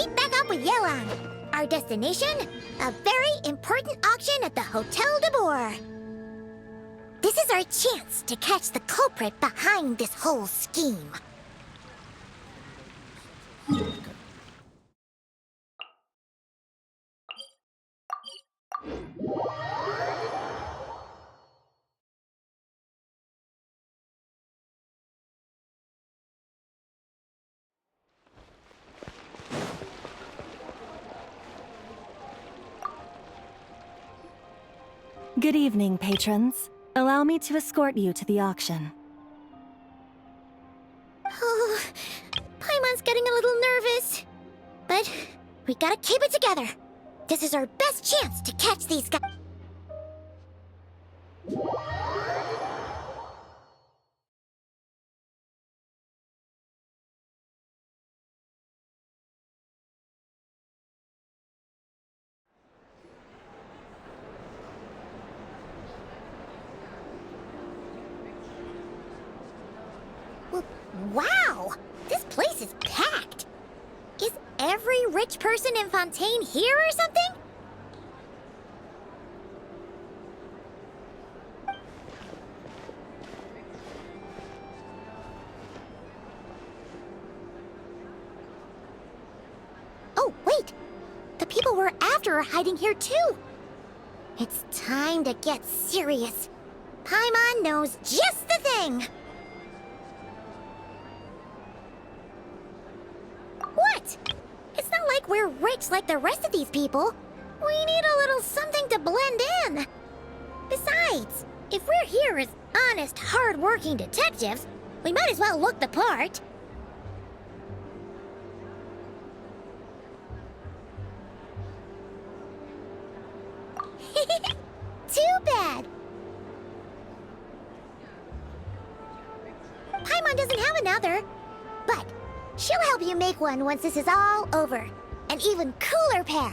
meet back up with Yelang. Our destination? A very important auction at the Hotel de Boer. This is our chance to catch the culprit behind this whole scheme. Good evening, patrons. Allow me to escort you to the auction. Oh, Paimon's getting a little nervous. But we gotta keep it together. This is our best chance to catch these guys. Wow! This place is packed! Is every rich person in Fontaine here or something? Oh, wait! The people we're after are hiding here too! It's time to get serious. Paimon knows just the thing! What? It's not like we're rich like the rest of these people. We need a little something to blend in. Besides, if we're here as honest, hard-working detectives, we might as well look the part. Too bad. Paimon doesn't have another, but she'll help you make one once this is all over. An even cooler pair.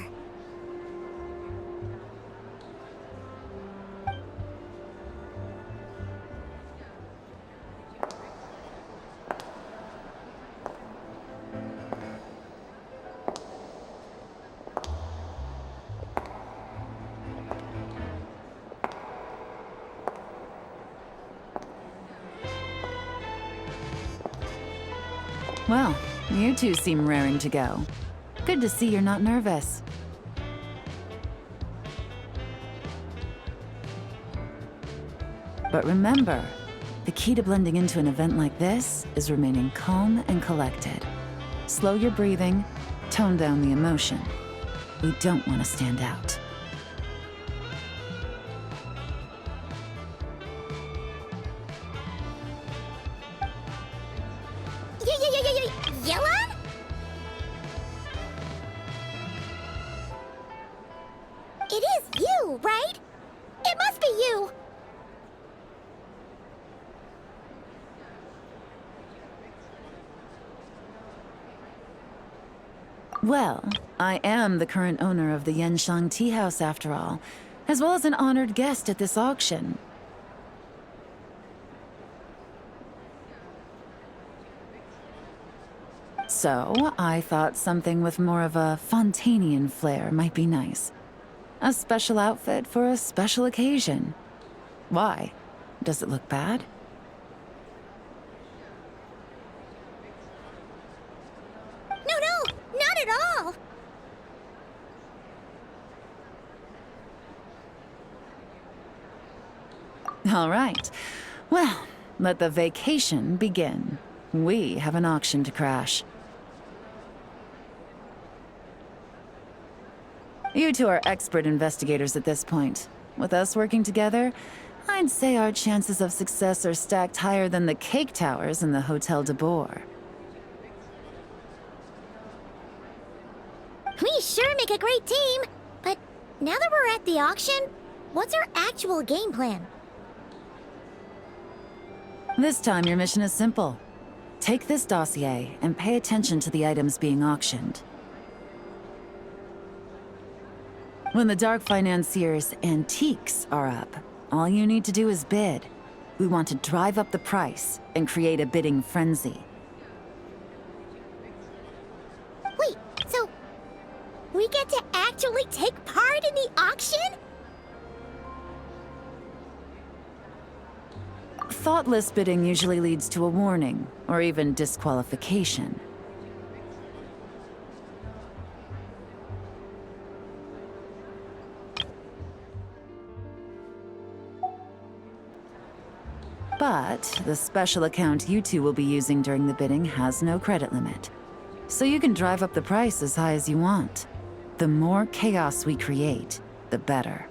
Well, you two seem raring to go. Good to see you're not nervous. But remember, the key to blending into an event like this is remaining calm and collected. Slow your breathing, tone down the emotion. We don't want to stand out. Yelan? It is you, right? It must be you. Well, I am the current owner of the Genshin Tea House after all, as well as an honored guest at this auction. So, I thought something with more of a Fontainian flair might be nice. A special outfit for a special occasion. Why? Does it look bad? No, not at all. All right. Well, let the vacation begin. We have an auction to crash. You two are expert investigators at this point. With us working together, I'd say our chances of success are stacked higher than the cake towers in the Hotel de Boer. We sure make a great team. But now that we're at the auction, what's our actual game plan? This time your mission is simple. Take this dossier and pay attention to the items being auctioned. When the Dark Financier's antiques are up, all you need to do is bid. We want to drive up the price and create a bidding frenzy. Wait, so We get to actually take part in the auction? Thoughtless bidding usually leads to a warning, or even disqualification. But the special account you two will be using during the bidding has no credit limit. So you can drive up the price as high as you want. The more chaos we create, the better.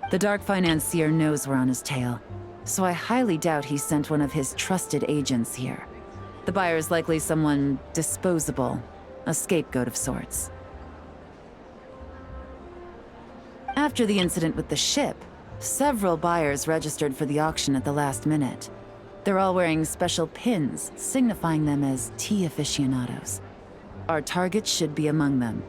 The Dark Financier knows we're on his tail, so I highly doubt he sent one of his trusted agents here. The buyer is likely someone disposable, a scapegoat of sorts. After the incident with the ship, several buyers registered for the auction at the last minute. They're all wearing special pins, signifying them as tea aficionados. Our target should be among them.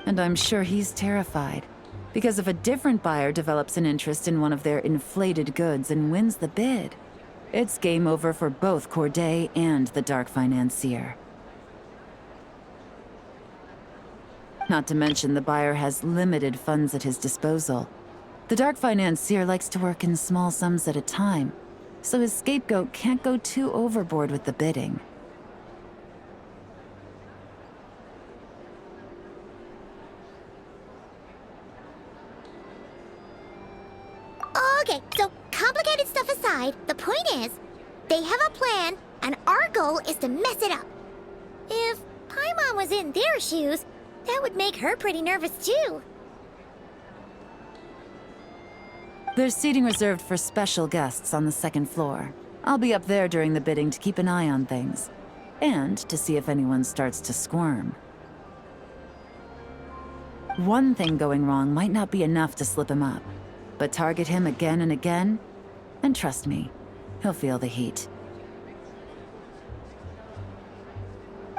And I'm sure he's terrified, because if a different buyer develops an interest in one of their inflated goods and wins the bid, it's game over for both Corday and the Dark Financier. Not to mention the buyer has limited funds at his disposal. The Dark Financier likes to work in small sums at a time, so his scapegoat can't go too overboard with the bidding. Okay, so complicated stuff aside, the point is, they have a plan, and our goal is to mess it up. If Paimon was in their shoes, that would make her pretty nervous too. There's seating reserved for special guests on the second floor. I'll be up there during the bidding to keep an eye on things, and to see if anyone starts to squirm. One thing going wrong might not be enough to slip him up, but target him again and again, and trust me, he'll feel the heat.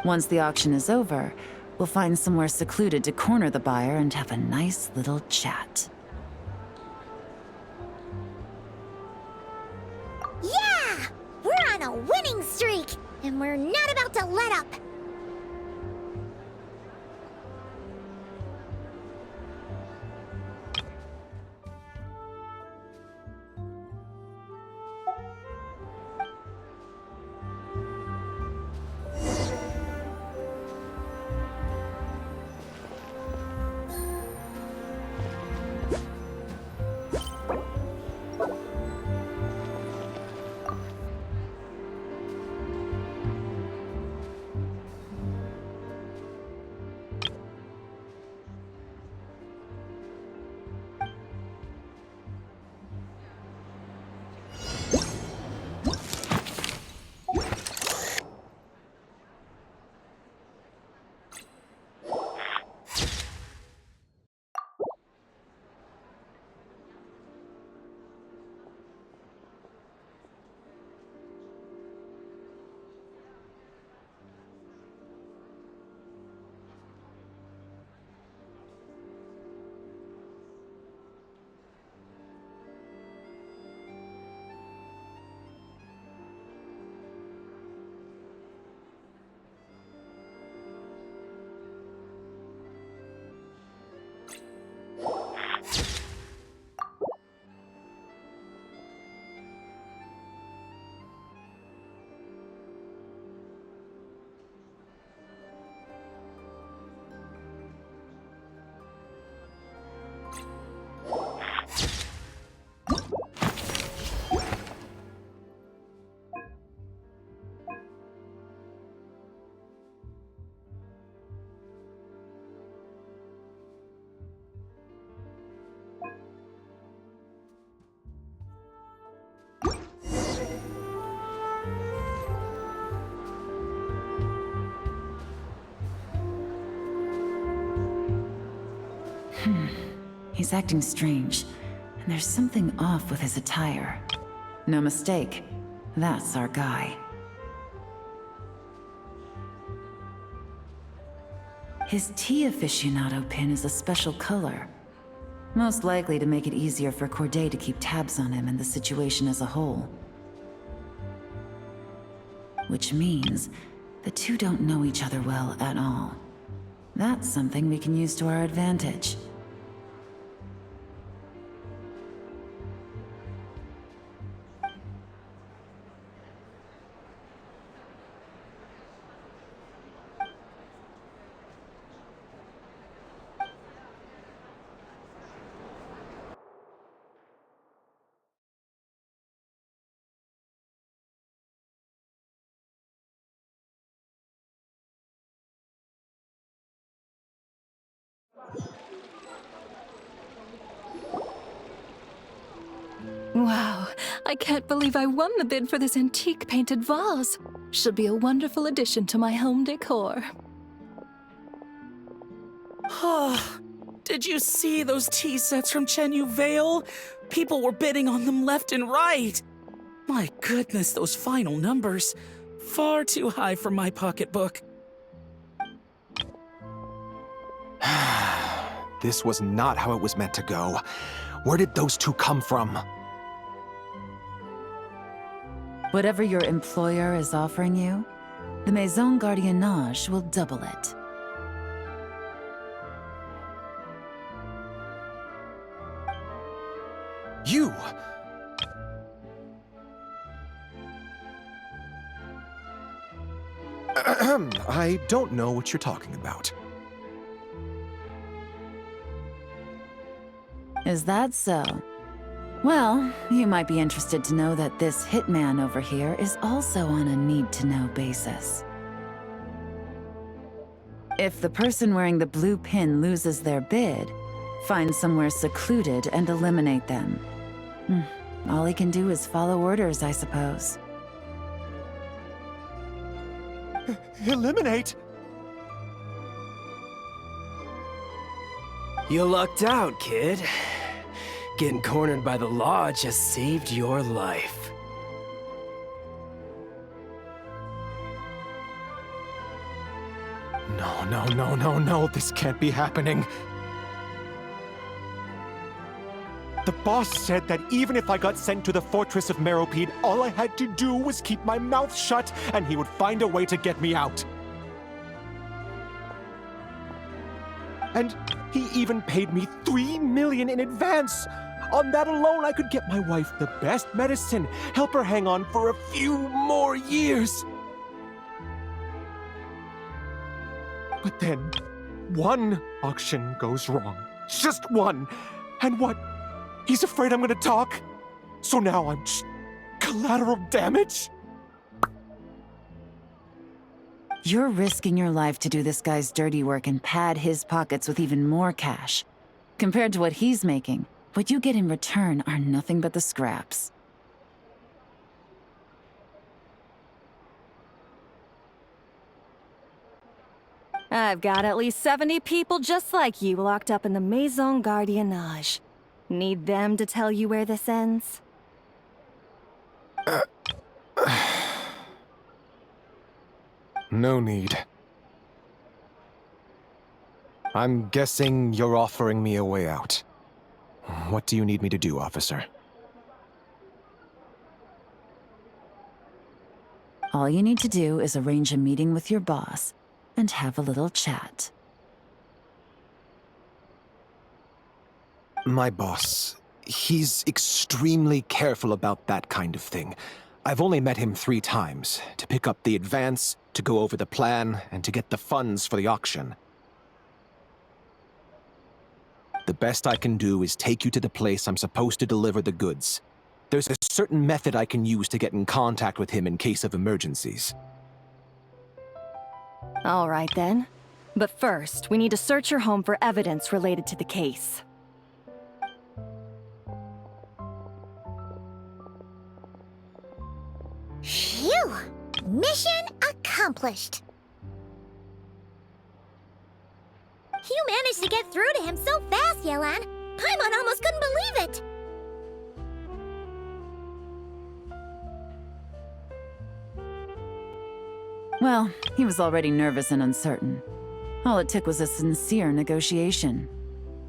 Once the auction is over, we'll find somewhere secluded to corner the buyer and have a nice little chat. Yeah! We're on a winning streak, and we're not about to let up. He's acting strange, and there's something off with his attire. No mistake, that's our guy. His tea aficionado pin is a special color, most likely to make it easier for Corday to keep tabs on him and the situation as a whole. which means the two don't know each other well at all. That's something we can use to our advantage. Wow, I can't believe I won the bid for this antique painted vase. Should be a wonderful addition to my home decor. Did you see those tea sets from Chenyu Vale? People were bidding on them left and right. My goodness, those final numbers. Far too high for my pocketbook. This was not how it was meant to go. Where did those two come from? Whatever your employer is offering you, the Maison Gardiennage will double it. You! I don't know what you're talking about. Is that so? Well, you might be interested to know that this hitman over here is also on a need-to-know basis. If the person wearing the blue pin loses their bid, find somewhere secluded and eliminate them. All he can do is follow orders, I suppose. Eliminate? You lucked out, kid. Getting cornered by the law just saved your life. No, this can't be happening. The boss said that even if I got sent to the fortress of Meropide, all I had to do was keep my mouth shut and he would find a way to get me out. And he even paid me 3 million in advance. On that alone, I could get my wife the best medicine, help her hang on for a few more years. But then, one auction goes wrong. Just one. And what? He's afraid I'm gonna talk? So now I'm just collateral damage? You're risking your life to do this guy's dirty work and pad his pockets with even more cash. Compared to what he's making, what you get in return are nothing but the scraps. I've got at least 70 people just like you locked up in the Maison Gardiennage. Need them to tell you where this ends? No need. I'm guessing you're offering me a way out. What do you need me to do, officer? All you need to do is arrange a meeting with your boss and have a little chat. My boss, he's extremely careful about that kind of thing. I've only met him 3 times, to pick up the advance, to go over the plan, and to get the funds for the auction. The best I can do is take you to the place I'm supposed to deliver the goods. There's a certain method I can use to get in contact with him in case of emergencies. All right then. But first, we need to search your home for evidence related to the case. Phew! Mission accomplished. You managed to get through to him so fast, Yelan. Paimon almost couldn't believe it. Well, he was already nervous and uncertain. All it took was a sincere negotiation.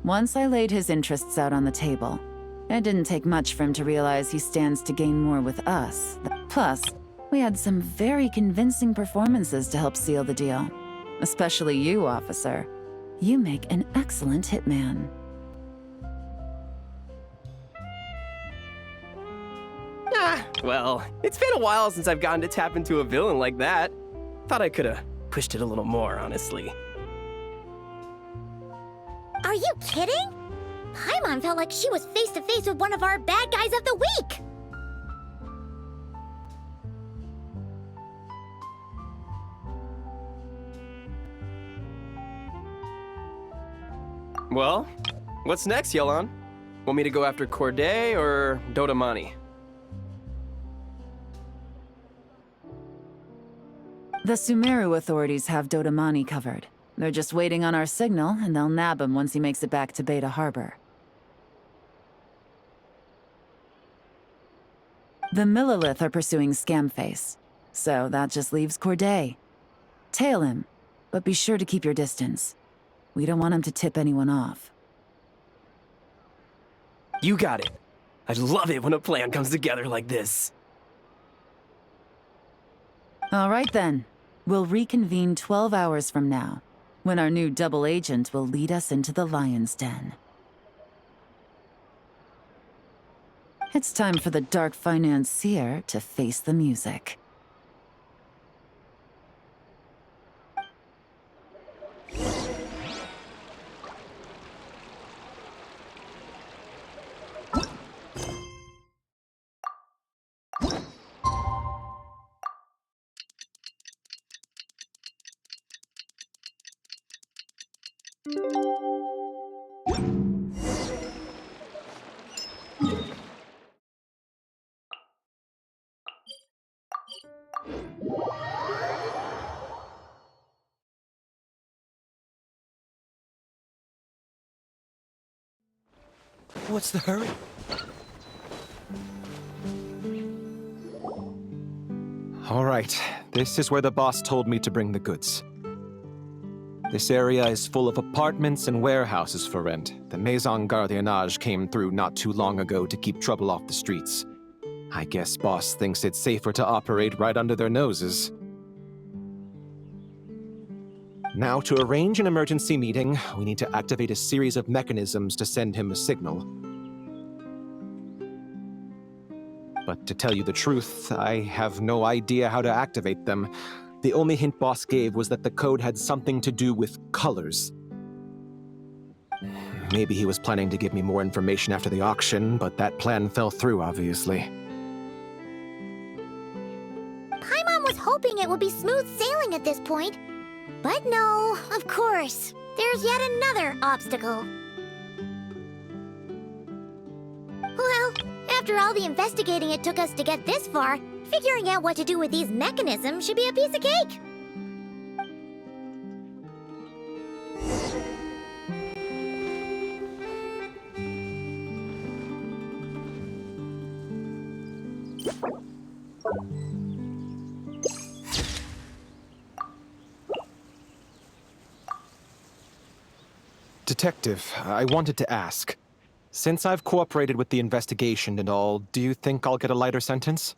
Once I laid his interests out on the table, it didn't take much for him to realize he stands to gain more with us. Plus, We had some very convincing performances to help seal the deal. Especially you, officer. You make an excellent hitman. Well, it's been a while since I've gotten to tap into a villain like that. Thought I could've pushed it a little more, honestly. Are you kidding? Paimon felt like she was face to face with one of our bad guys of the week! Well, what's next, Yelan? Want me to go after Corday or Dodamani? The Sumeru authorities have Dodamani covered. They're just waiting on our signal, and they'll nab him once he makes it back to Beta Harbor. The Millilith are pursuing Scamface, so that just leaves Corday. Tail him, but be sure to keep your distance. We don't want him to tip anyone off. You got it. I love it when a plan comes together like this. All right then. We'll reconvene 12 hours from now, when our new double agent will lead us into the Lion's Den. It's time for the Dark Financier to face the music. What's the hurry? All right, this is where the boss told me to bring the goods. This area is full of apartments and warehouses for rent. The Maison Gardiennage came through not too long ago to keep trouble off the streets. I guess boss thinks it's safer to operate right under their noses. Now, to arrange an emergency meeting, we need to activate a series of mechanisms to send him a signal. But to tell you the truth, I have no idea how to activate them. The only hint boss gave was that the code had something to do with colors. Maybe he was planning to give me more information after the auction, but that plan fell through, obviously. Paimon was hoping it would be smooth sailing at this point. But no, of course. There's yet another obstacle. Well, after all the investigating it took us to get this far, figuring out what to do with these mechanisms should be a piece of cake. Detective, I wanted to ask. Since I've cooperated with the investigation and all, do you think I'll get a lighter sentence?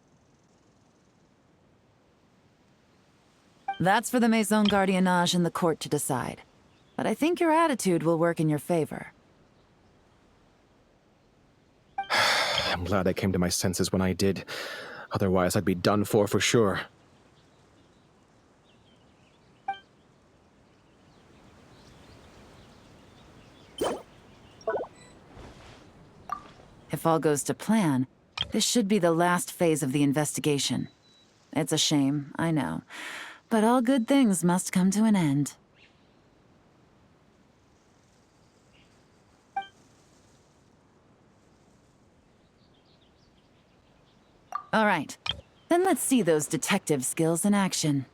That's for the Maison Gardiennage and the court to decide. But I think your attitude will work in your favor. I'm glad I came to my senses when I did. Otherwise, I'd be done for sure. If all goes to plan, this should be the last phase of the investigation. It's a shame, I know. But all good things must come to an end. All right, then let's see those detective skills in action.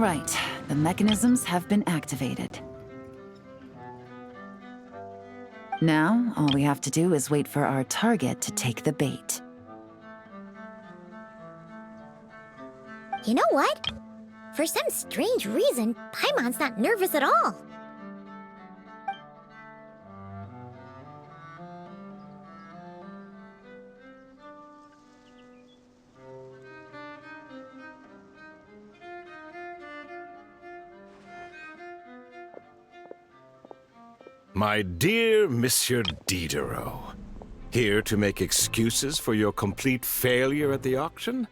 right, the mechanisms have been activated. Now, all we have to do is wait for our target to take the bait. You know what? For some strange reason, Paimon's not nervous at all. My dear Monsieur Diderot, here to make excuses for your complete failure at the auction?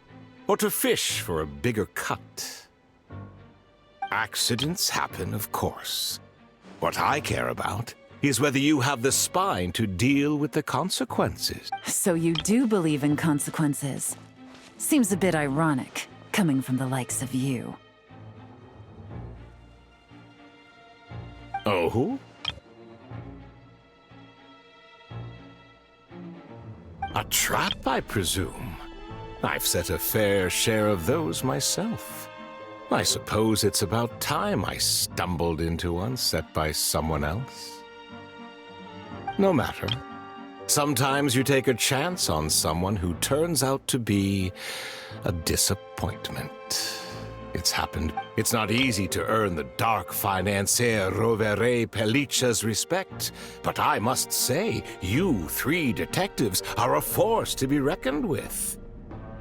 Or to fish for a bigger cut? Accidents happen, of course. What I care about is whether you have the spine to deal with the consequences. So you do believe in consequences. Seems a bit ironic, coming from the likes of you. Oh? A trap, I presume. I've set a fair share of those myself. I suppose it's about time I stumbled into one set by someone else. No matter. Sometimes you take a chance on someone who turns out to be a disappointment. It's happened. It's not easy to earn the dark financier Rovere Pelliccia's respect, but I must say, you three detectives are a force to be reckoned with.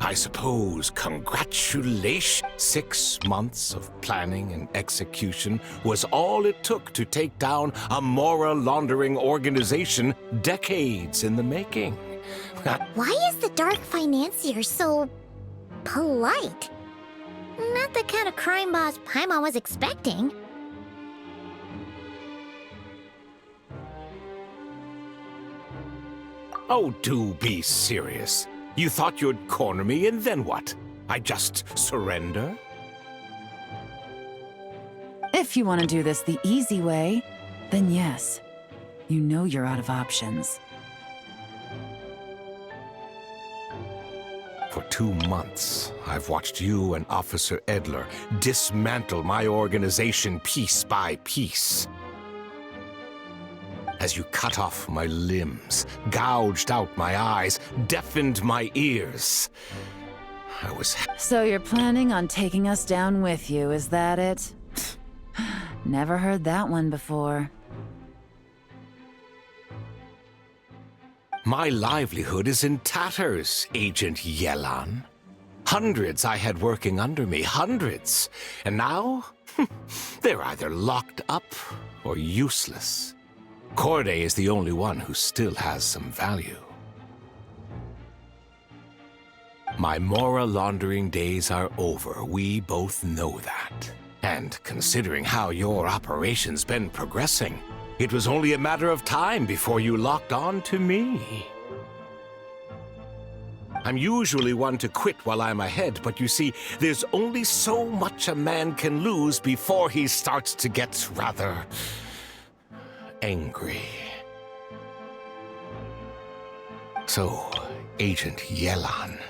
I suppose congratulations. 6 months of planning and execution was all it took to take down a moral laundering organization decades in the making. Why is the Dark Financier so polite? Not the kind of crime boss Paimon was expecting. Oh, do be serious. You thought you'd corner me, and then what? I just surrender? If you want to do this the easy way, then yes. You know you're out of options. For 2 months, I've watched you and Officer Edler dismantle my organization piece by piece. As you cut off my limbs, gouged out my eyes, deafened my ears. I was... So you're planning on taking us down with you, is that it? Never heard that one before. My livelihood is in tatters, Agent Yelan. Hundreds I had working under me, hundreds. And now, they're either locked up or useless. Corday is the only one who still has some value. My moral laundering days are over, we both know that. And considering how your operation's been progressing, it was only a matter of time before you locked on to me. I'm usually one to quit while I'm ahead, but you see, there's only so much a man can lose before he starts to get rather angry. So, Agent Yelan,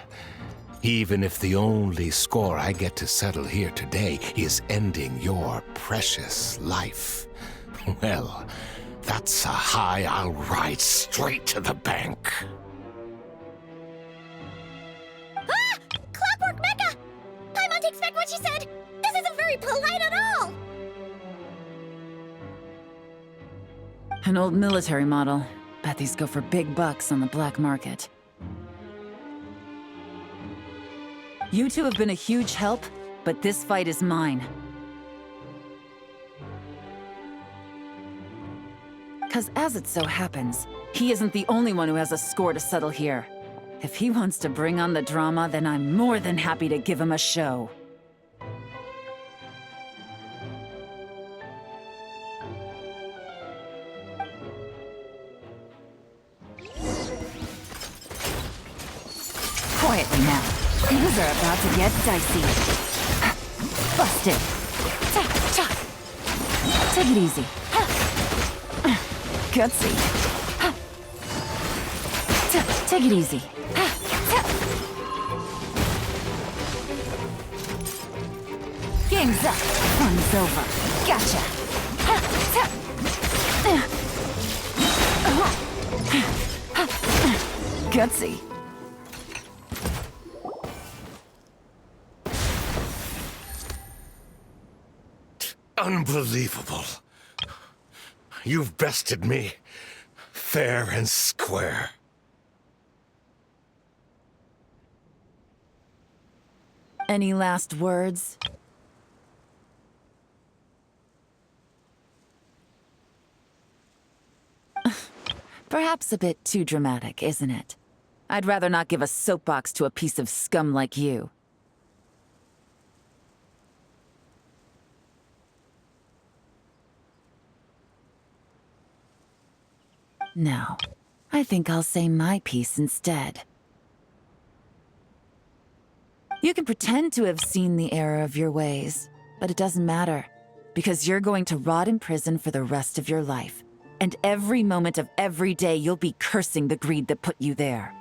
even if the only score I get to settle here today is ending your precious life, well, that's a high I'll ride straight to the bank. Ah! Clockwork Mecha! Paimon takes back what she said! This isn't very polite at all! An old military model. Bet these go for big bucks on the black market. You two have been a huge help, but this fight is mine. 'Cause as it so happens, he isn't the only one who has a score to settle here. If he wants to bring on the drama, then I'm more than happy to give him a show. Quietly now. Things are about to get dicey. Busted. Take it easy. Gutsy. Take it easy. Game's up. Fun's over. Gotcha. Gutsy. Unbelievable. You've bested me, fair and square. Any last words? Perhaps a bit too dramatic, isn't it? I'd rather not give a soapbox to a piece of scum like you. No, I think I'll say my piece instead. You can pretend to have seen the error of your ways, but it doesn't matter, because you're going to rot in prison for the rest of your life. And every moment of every day you'll be cursing the greed that put you there.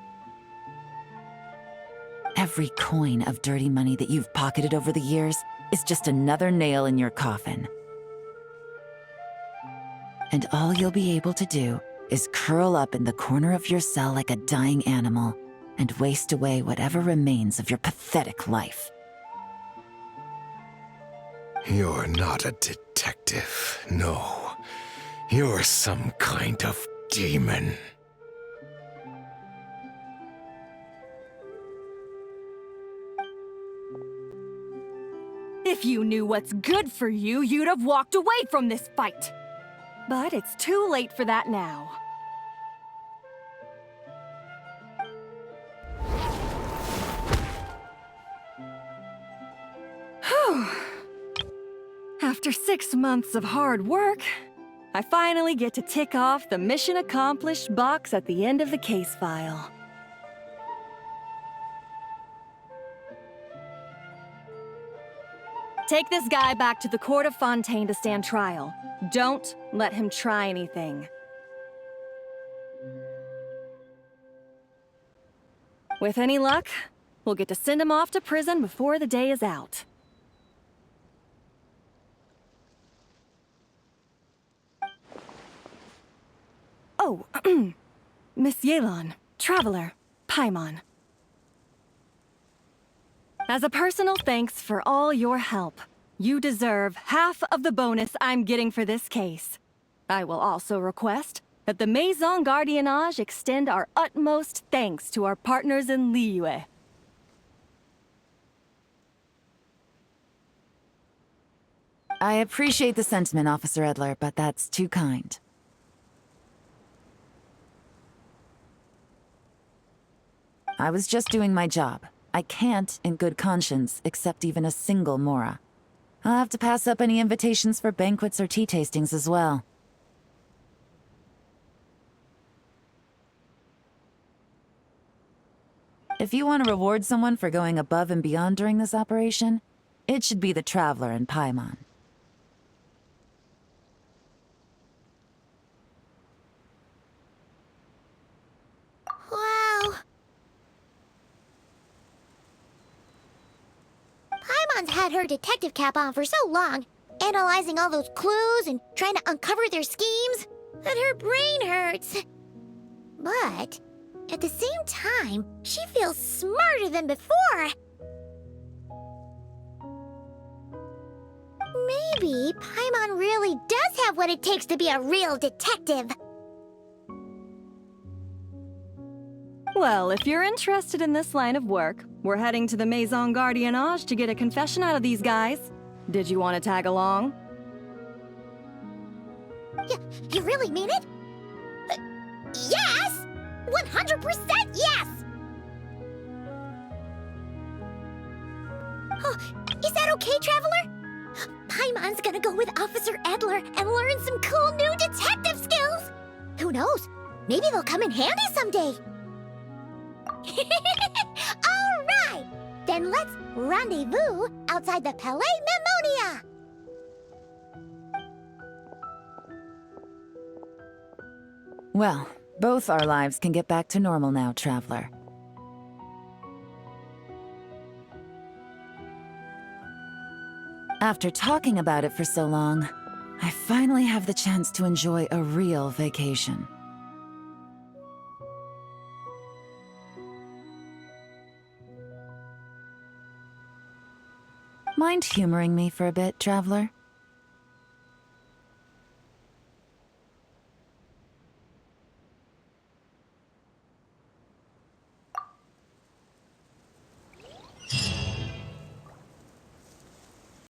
Every coin of dirty money that you've pocketed over the years is just another nail in your coffin. And all you'll be able to do is curl up in the corner of your cell like a dying animal and waste away whatever remains of your pathetic life. You're not a detective, no. You're some kind of demon. If you knew what's good for you, you'd have walked away from this fight. But it's too late for that now. Whew. After 6 months of hard work, I finally get to tick off the mission accomplished box at the end of the case file. Take this guy back to the court of Fontaine to stand trial. Don't let him try anything. With any luck, we'll get to send him off to prison before the day is out. Oh, Miss Yelan, Traveler, Paimon. As a personal thanks for all your help, you deserve half of the bonus I'm getting for this case. I will also request that the Maison Gardiennage extend our utmost thanks to our partners in Liyue. I appreciate the sentiment, Officer Edler, but that's too kind. I was just doing my job. I can't, in good conscience, accept even a single Mora. I'll have to pass up any invitations for banquets or tea tastings as well. If you want to reward someone for going above and beyond during this operation, it should be the Traveler and Paimon. Wow. Paimon's had her detective cap on for so long, analyzing all those clues and trying to uncover their schemes, that her brain hurts. But at the same time, she feels smarter than before. Maybe Paimon really does have what it takes to be a real detective. Well, if you're interested in this line of work, we're heading to the Maison Gardiennage to get a confession out of these guys. Did you want to tag along? You really mean it? Yes! 100% yes! Oh, is that okay, Traveler? Paimon's gonna go with Officer Edler and learn some cool new detective skills! Who knows? Maybe they'll come in handy someday! Alright! Then let's rendezvous outside the Palais Mnemonia! Well, both our lives can get back to normal now, Traveler. After talking about it for so long, I finally have the chance to enjoy a real vacation. Mind humoring me for a bit, Traveler?